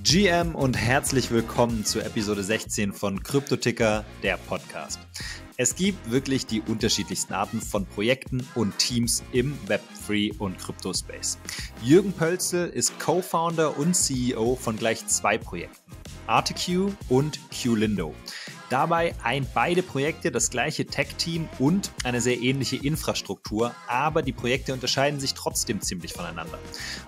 GM und herzlich willkommen zur Episode 16 von Kryptoticker, der Podcast. Es gibt wirklich die unterschiedlichsten Arten von Projekten und Teams im Web3 und Kryptospace. Jürgen Pölzl ist Co-Founder und CEO von gleich zwei Projekten, artéQ und Qlindo. Dabei eint beide Projekte das gleiche Tech-Team und eine sehr ähnliche Infrastruktur, aber die Projekte unterscheiden sich trotzdem ziemlich voneinander.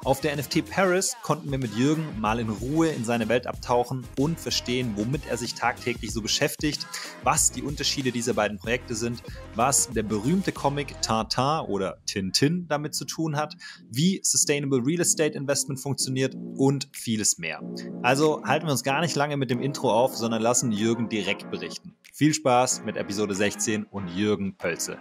Auf der NFT Paris konnten wir mit Jürgen mal in Ruhe in seine Welt abtauchen und verstehen, womit er sich tagtäglich so beschäftigt, was die Unterschiede dieser beiden Projekte sind, was der berühmte Comic TinTin oder TinTin damit zu tun hat, wie Sustainable Real Estate Investment funktioniert und vieles mehr. Also halten wir uns gar nicht lange mit dem Intro auf, sondern lassen Jürgen direkt berichten. Viel Spaß mit Episode 16 und Jürgen Pölzl.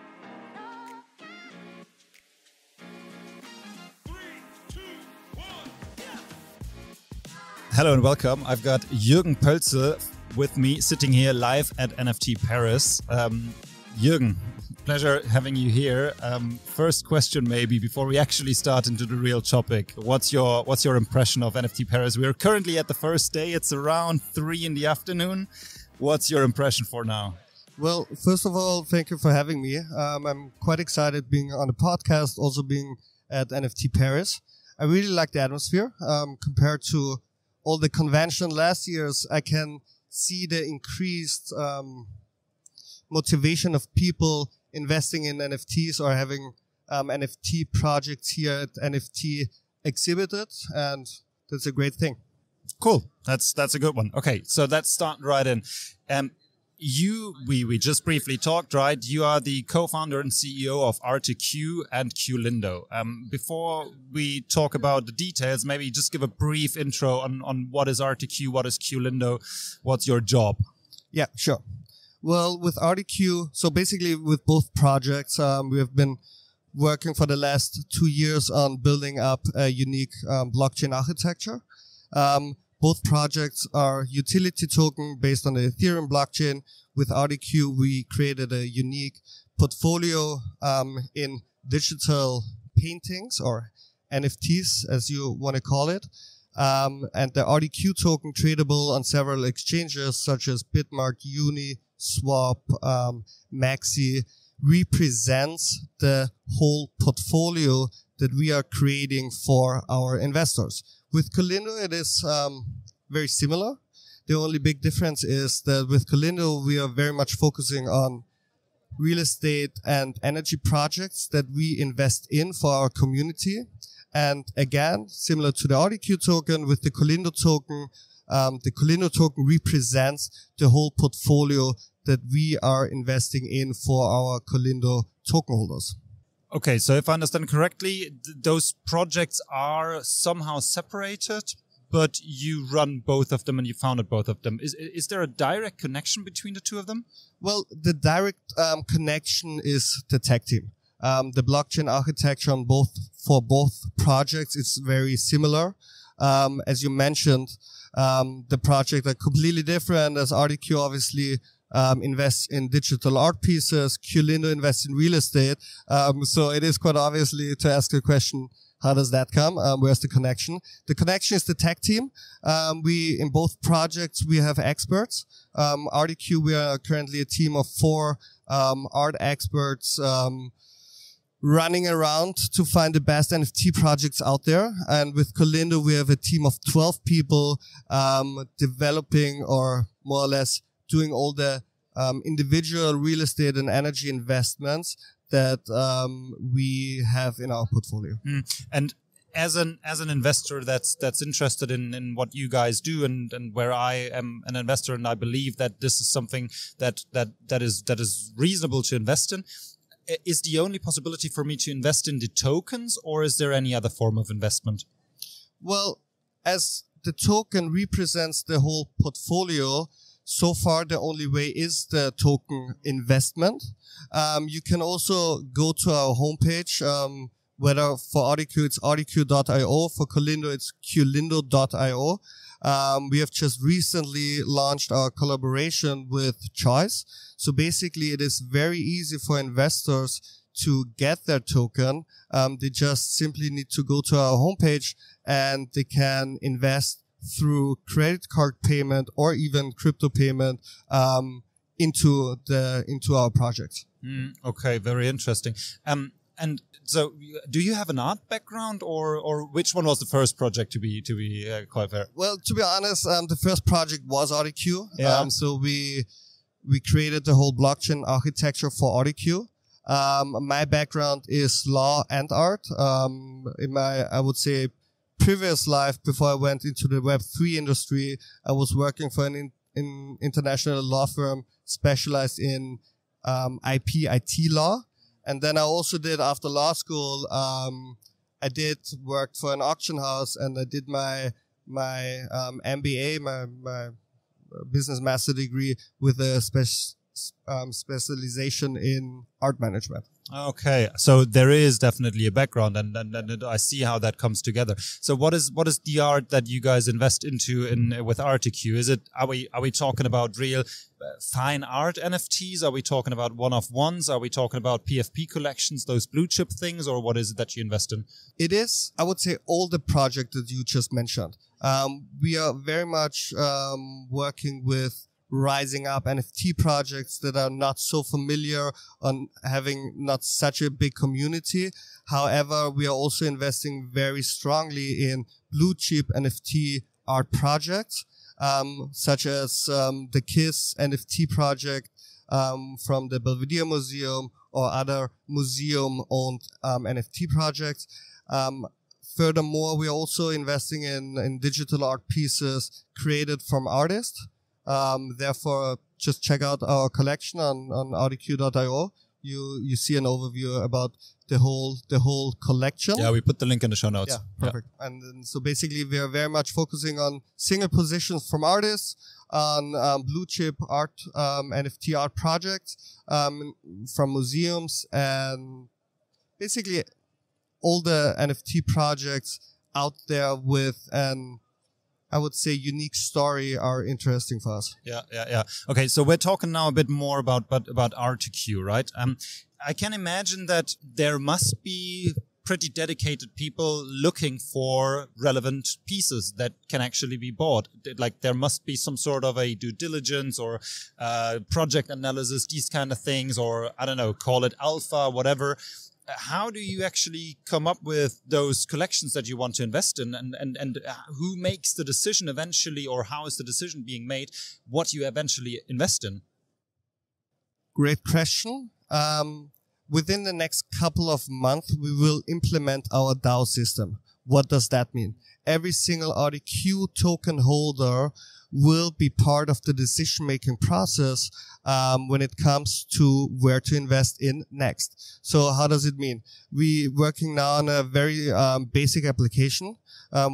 Hello and welcome. I've got Jürgen Pölzl with me sitting here live at NFT Paris. Jürgen, pleasure having you here. First question maybe before we actually start into the real topic. What's your impression of NFT Paris? We are currently at the first day. It's around 3 in the afternoon. What's your impression for now? Well, first of all, thank you for having me. I'm quite excited being on the podcast, also being at NFT Paris. I really like the atmosphere. Compared to all the convention last year's, I can see the increased motivation of people investing in NFTs or having NFT projects here at NFT exhibited, and that's a great thing. Cool. That's a good one. Okay, so let's start right in. We just briefly talked, right? You are the co-founder and CEO of artéQ and Qlindo. Before we talk about the details, maybe just give a brief intro on what is artéQ, what is Qlindo, what's your job? Yeah, sure. Well, with artéQ, so basically with both projects, we have been working for the last 2 years on building up a unique blockchain architecture. Both projects are utility token based on the Ethereum blockchain. With artéQ, we created a unique portfolio in digital paintings or NFTs, as you want to call it. And the artéQ token tradable on several exchanges such as Bitmark, Uni, Swap, Maxi, represents the whole portfolio that we are creating for our investors. With Qlindo, it is very similar. The only big difference is that with Qlindo, we are very much focusing on real estate and energy projects that we invest in for our community. And again, similar to the artéQ token, with the Qlindo token represents the whole portfolio that we are investing in for our Qlindo token holders. Okay, so if I understand correctly, those projects are somehow separated, but you run both of them and you founded both of them. Is there a direct connection between the two of them? Well, the direct connection is the tech team. The blockchain architecture for both projects is very similar. As you mentioned, the projects are completely different, as artéQ obviously invests in digital art pieces. Qlindo invests in real estate. So it is quite obviously to ask the question, how does that come? Where's the connection? The connection is the tech team. In both projects, we have experts. artéQ, we are currently a team of 4 art experts, running around to find the best NFT projects out there. And with Qlindo, we have a team of 12 people, developing or more or less doing all the individual real estate and energy investments that we have in our portfolio. And as an investor that's interested in what you guys do and where I am an investor and I believe that this is something that is reasonable to invest in, is the only possibility for me to invest in the tokens, or is there any other form of investment? Well, as the token represents the whole portfolio, so far, the only way is the token investment. You can also go to our homepage, whether for artéQ, it's artéQ.io, for Qlindo, it's Qlindo.io. We have just recently launched our collaboration with Choice. So basically, it is very easy for investors to get their token. They just simply need to go to our homepage and they can invest through credit card payment or even crypto payment into our projects. Okay, very interesting. And so, do you have an art background, or which one was the first project to be quite fair? Well, to be honest, the first project was artéQ. Yeah. So we created the whole blockchain architecture for artéQ. My background is law and art. In my, I would say, previous life, before I went into the Web3 industry, I was working for an international law firm specialized in IT law. And then I also did, after law school, I did work for an auction house, and I did my MBA, my business master degree, with a specialization in art management. Okay, so there is definitely a background, and I see how that comes together. So what is the art that you guys invest into with artéQ? Is it, are we talking about real fine art NFTs? Are we talking about one-of-ones? Are we talking about PFP collections, those blue chip things, or what is it that you invest in? It is, I would say, all the projects that you just mentioned. We are very much working with rising up NFT projects that are not so familiar on having not such a big community. However, we are also investing very strongly in blue chip NFT art projects, such as the KISS NFT project from the Belvedere Museum, or other museum-owned NFT projects. Furthermore, we are also investing in digital art pieces created from artists. Therefore, just check out our collection on artéQ.io. You see an overview about the whole collection. Yeah, we put the link in the show notes. Yeah, perfect. Yeah. And then, so basically, we are very much focusing on single positions from artists, on blue chip art, NFT art projects from museums, and basically all the NFT projects out there with an, I would say, unique story are interesting for us. Yeah. Okay, so we're talking now a bit more about artéQ, right? I can imagine that there must be pretty dedicated people looking for relevant pieces that can actually be bought. Like, there must be some sort of a due diligence or project analysis, these kind of things, or I don't know, call it alpha, whatever. How do you actually come up with those collections that you want to invest in, and who makes the decision eventually, or how is the decision being made what you eventually invest in? Great question. Within the next couple of months, we will implement our DAO system. What does that mean? Every single artéQ token holder will be part of the decision-making process when it comes to where to invest in next. So how does it mean? We're working now on a very basic application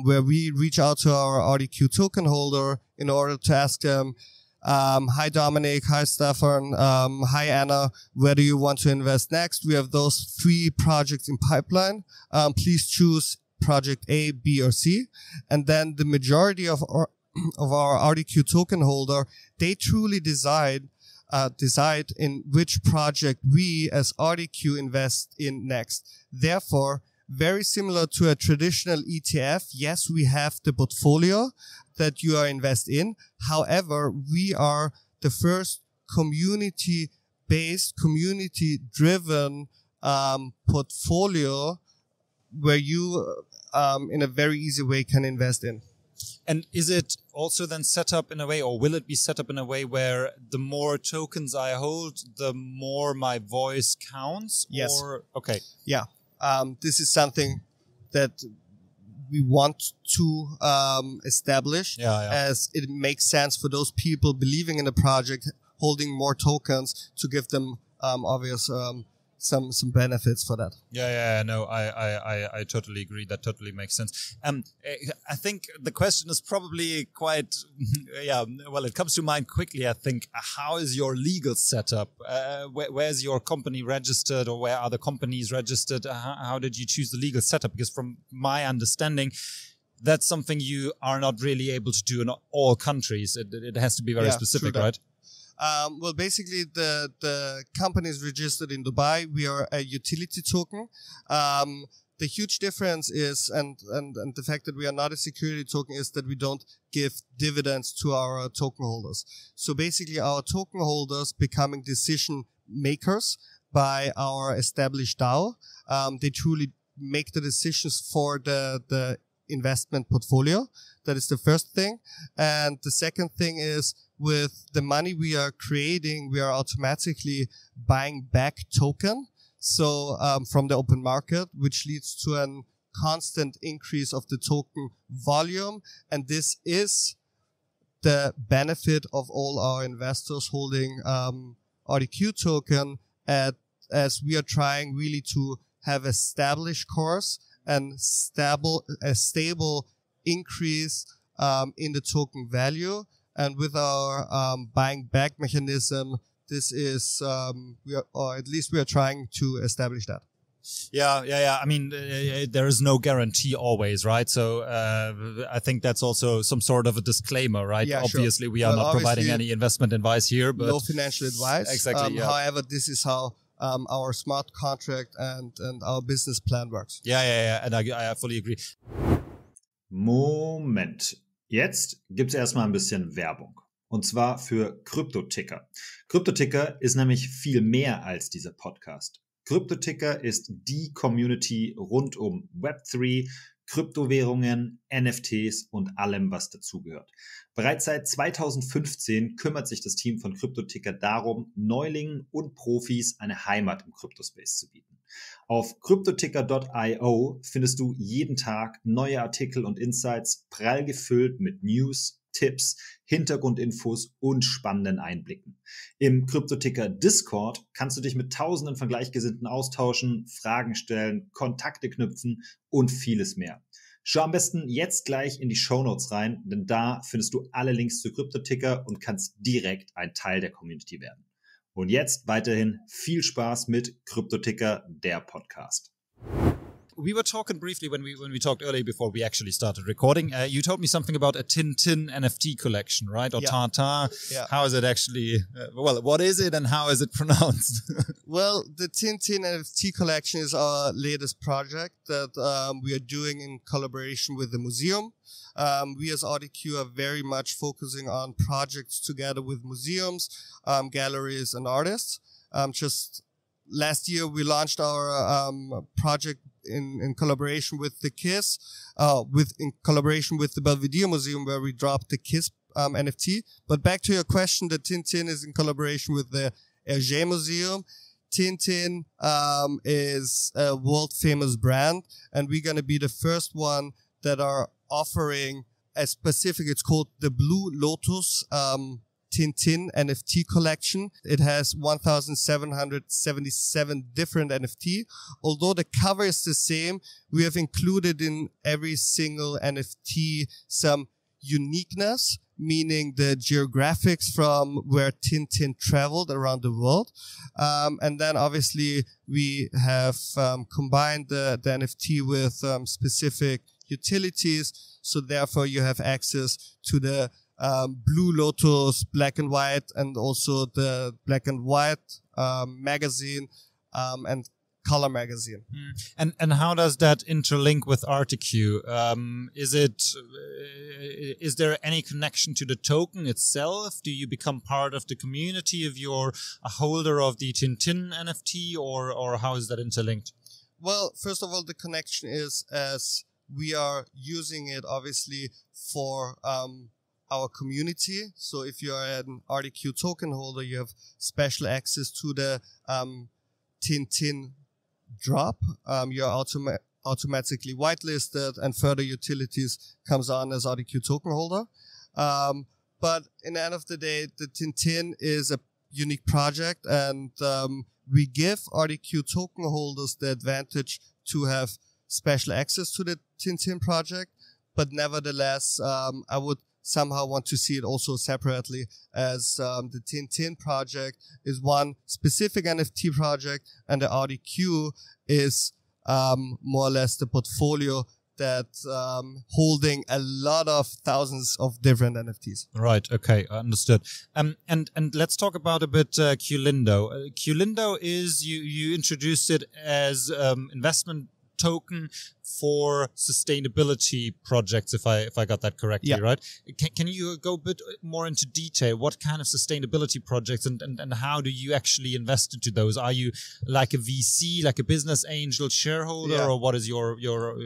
where we reach out to our artéQ token holder in order to ask them, hi Dominic, hi Stefan, hi Anna, where do you want to invest next? We have those 3 projects in pipeline. Please choose project A, B, or C. And then the majority of our artéQ token holder, they truly decide in which project we as artéQ invest in next. Therefore, very similar to a traditional ETF, yes, we have the portfolio that you are invest in. However, we are the first community-based, community-driven portfolio where you in a very easy way can invest in. And is it also then set up in a way, or will it be set up in a way where the more tokens I hold, the more my voice counts? Yes. Or, okay. Yeah. This is something that we want to establish, as it makes sense for those people believing in the project, holding more tokens, to give them obvious some benefits for that. No, I totally agree. That totally makes sense. I think the question is probably quite, well, it comes to mind quickly. I think, how is your legal setup? Where's your company registered, or where are the companies registered? How did you choose the legal setup? Because from my understanding, that's something you are not really able to do in all countries. It has to be very specific, right? Well, basically, the company is registered in Dubai. We are a utility token. the huge difference is, and the fact that we are not a security token is that we don't give dividends to our token holders. So basically our token holders becoming decision makers by our established DAO. They truly make the decisions for the investment portfolio. That is the first thing. And the second thing is, with the money we are creating, we are automatically buying back token. So from the open market, which leads to a constant increase of the token volume. And this is the benefit of all our investors holding artéQ token, as we are trying really to have established course and a stable increase in the token value. And with our buying back mechanism, this is, or at least we are trying to establish that. Yeah. I mean, there is no guarantee always, right? So I think that's also some sort of a disclaimer, right? Yeah, obviously, sure. we are not providing any investment advice here, but no financial advice. Exactly. However, this is how our smart contract and our business plan works. Yeah. And I fully agree. Moment. Jetzt gibt's erstmal ein bisschen Werbung. Und zwar für Kryptoticker. Kryptoticker ist nämlich viel mehr als dieser Podcast. Kryptoticker ist die Community rund um Web3, Kryptowährungen, NFTs und allem, was dazugehört. Bereits seit 2015 kümmert sich das Team von Kryptoticker darum, Neulingen und Profis eine Heimat im Kryptospace zu bieten. Auf cryptoticker.io findest du jeden Tag neue Artikel und Insights, prall gefüllt mit News, Tipps, Hintergrundinfos und spannenden Einblicken. Im Kryptoticker Discord kannst du dich mit Tausenden von Gleichgesinnten austauschen, Fragen stellen, Kontakte knüpfen und vieles mehr. Schau am besten jetzt gleich in die Shownotes rein, denn da findest du alle Links zu Kryptoticker und kannst direkt ein Teil der Community werden. Und jetzt weiterhin viel Spaß mit Kryptoticker, der Podcast. We were talking briefly when we talked earlier before we actually started recording. You told me something about a TinTin-NFT-Collection, right? Or TinTin. Yeah. How is it actually? Well, what is it and how is it pronounced? Well, the TinTin-NFT-Collection is our latest project that we are doing in collaboration with the museum. We as artéQ are very much focusing on projects together with museums, galleries, and artists. Just last year, we launched our project in collaboration with the KISS, in collaboration with the Belvedere Museum, where we dropped the KISS NFT. But back to your question, the TinTin is in collaboration with the Hergé Museum. TinTin is a world-famous brand, and we're going to be the first one that are offering a specific, it's called the Blue Lotus TinTin-NFT Collection. It has 1,777 different NFT. Although the cover is the same, we have included in every single NFT some uniqueness, meaning the geographics from where TinTin traveled around the world. And then obviously we have combined the NFT with specific utilities. So therefore you have access to the Blue Lotus black and white, and also the black and white magazine and color magazine. And how does that interlink with artéQ? Is there any connection to the token itself? Do you become part of the community if you're a holder of the TinTin NFT, or how is that interlinked? Well, first of all, the connection is as we are using it obviously for our community. So if you are an artéQ token holder, you have special access to the TinTin drop. You're automatically whitelisted, and further utilities comes on as artéQ token holder. But in the end of the day, the TinTin is a unique project, and we give artéQ token holders the advantage to have special access to the TinTin project. But nevertheless, I would somehow want to see it also separately, as the TinTin project is one specific NFT project, and the artéQ is more or less the portfolio that holding a lot of thousands of different NFTs. Right. Okay. Understood. And let's talk about a bit Qlindo. Qlindo is you introduced it as investment token for sustainability projects, if I got that correctly, Yeah. right? Can you go a bit more into detail? What kind of sustainability projects and how do you actually invest into those? Are you like a VC, like a business angel shareholder, Yeah. or what is your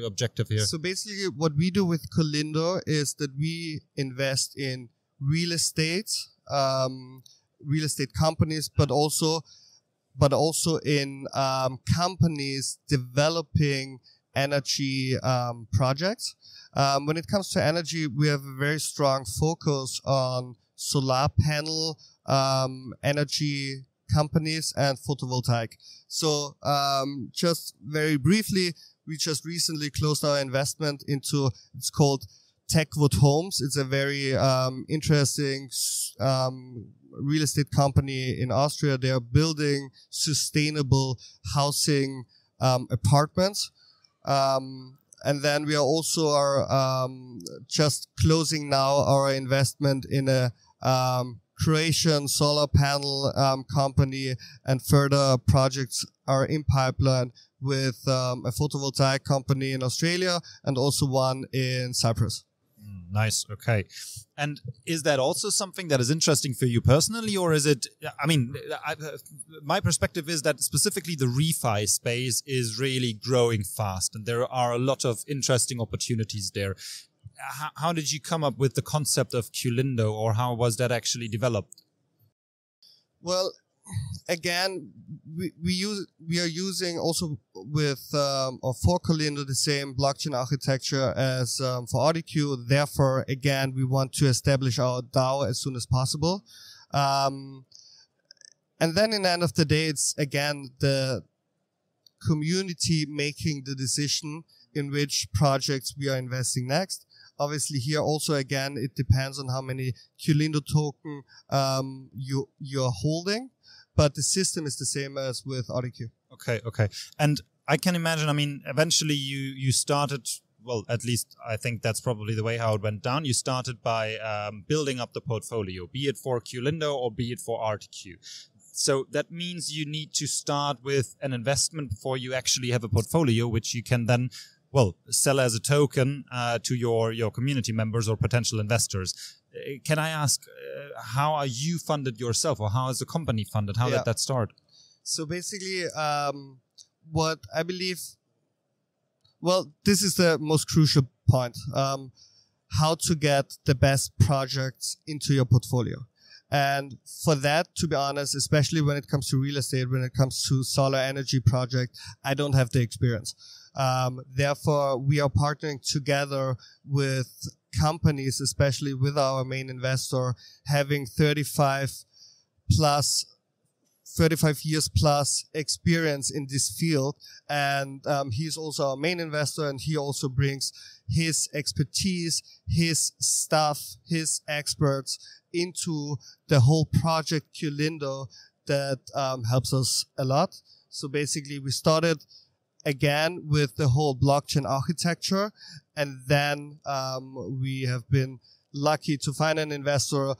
objective here? So basically what we do with Qlindo is that we invest in real estate companies, but also in companies developing energy projects. When it comes to energy, we have a very strong focus on solar panel energy companies and photovoltaic. So just very briefly, we just recently closed our investment into, it's called TechWood Homes. It's a very interesting real estate company in Austria. They are building sustainable housing apartments. And then we are also just closing now our investment in a Croatian solar panel company, and further projects are in pipeline with a photovoltaic company in Australia and also one in Cyprus. Nice. Okay. And is that also something that is interesting for you personally, or is it, I mean, my perspective is that specifically the refi space is really growing fast and there are a lot of interesting opportunities there. How did you come up with the concept of Qlindo, or how was that actually developed? Well, again, we are using also with or for Qlindo the same blockchain architecture as for artéQ. Therefore, again, we want to establish our DAO as soon as possible. And then in the end of the day, it's again the community making the decision in which projects we are investing next. Obviously, here also, again, it depends on how many Qlindo token you're holding, but the system is the same as with artéQ. Okay. And I can imagine, I mean, eventually you started, well, at least I think that's probably the way how it went down. You started by building up the portfolio, be it for Qlindo or be it for artéQ. So that means you need to start with an investment before you actually have a portfolio, which you can then, well, sell as a token to your community members or potential investors. Can I ask, how are you funded yourself, or how is the company funded? How did that start? So basically, what I believe, well, this is the most crucial point, how to get the best projects into your portfolio. And for that, to be honest, especially when it comes to real estate, when it comes to solar energy project, I don't have the experience. Therefore, we are partnering together with companies, especially with our main investor, having 35 years plus experience in this field. And he's also our main investor, and he also brings his expertise, his staff, his experts into the whole project Qlindo that helps us a lot. So basically, we started again with the whole blockchain architecture, and then we have been lucky to find an investor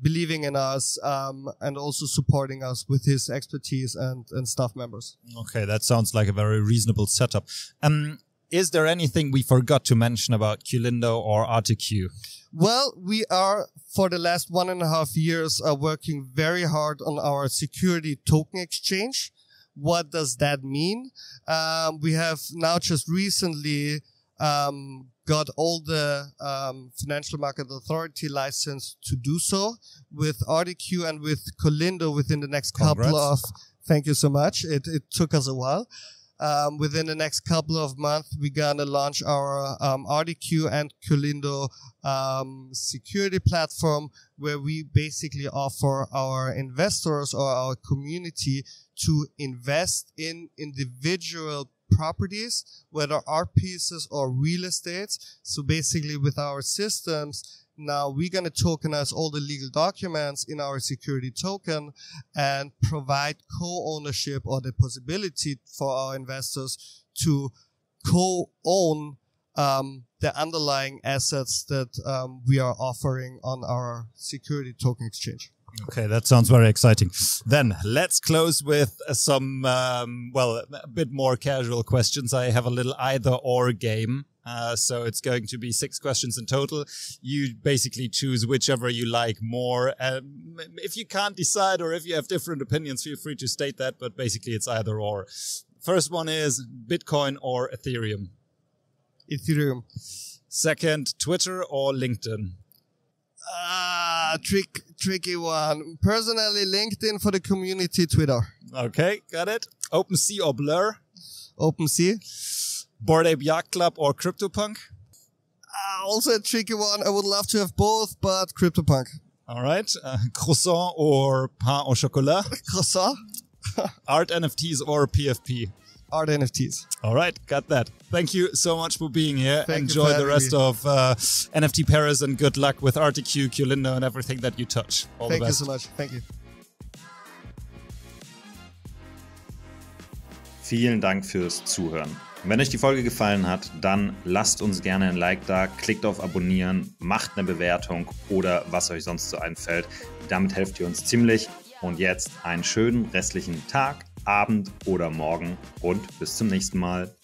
believing in us and also supporting us with his expertise and staff members. Okay, that sounds like a very reasonable setup. Is there anything we forgot to mention about Qlindo or artéQ? Well, we are, for the last 1.5 years, working very hard on our security token exchange. What does that mean? We have now just recently got all the financial market authority license to do so with artéQ and with Qlindo within the next couple of, thank you so much. It took us a while. Within the next couple of months, we're gonna launch our artéQ and Qlindo security platform, where we basically offer our investors or our community to invest in individual properties, whether art pieces or real estates. So basically, with our systems, now we're going to tokenize all the legal documents in our security token and provide co-ownership, or the possibility for our investors to co-own the underlying assets that we are offering on our security token exchange. Okay, that sounds very exciting. Then let's close with some, well, a bit more casual questions. I have a little either-or game. So it's going to be 6 questions in total. You basically choose whichever you like more. If you can't decide or if you have different opinions, feel free to state that. But basically, it's either or. First one is Bitcoin or Ethereum? Ethereum. Second, Twitter or LinkedIn? Tricky one. Personally, LinkedIn. For the community, Twitter. Okay, got it. OpenSea or Blur? OpenSea. Bored Ape Yacht Club or CryptoPunk? Also a tricky one. I would love to have both, but CryptoPunk. All right. Croissant or pain au chocolat? Croissant. Art NFTs or PFP? Art NFTs. All right, got that. Thank you so much for being here. Enjoy the rest of NFT Paris and good luck with artéQ, Qlindo and everything that you touch. All the best. Thank you so much. Thank you. Vielen Dank fürs Zuhören. Wenn euch die Folge gefallen hat, dann lasst uns gerne ein Like da, klickt auf Abonnieren, macht eine Bewertung oder was euch sonst so einfällt. Damit helft ihr uns ziemlich. Und jetzt einen schönen restlichen Tag, Abend oder Morgen und bis zum nächsten Mal.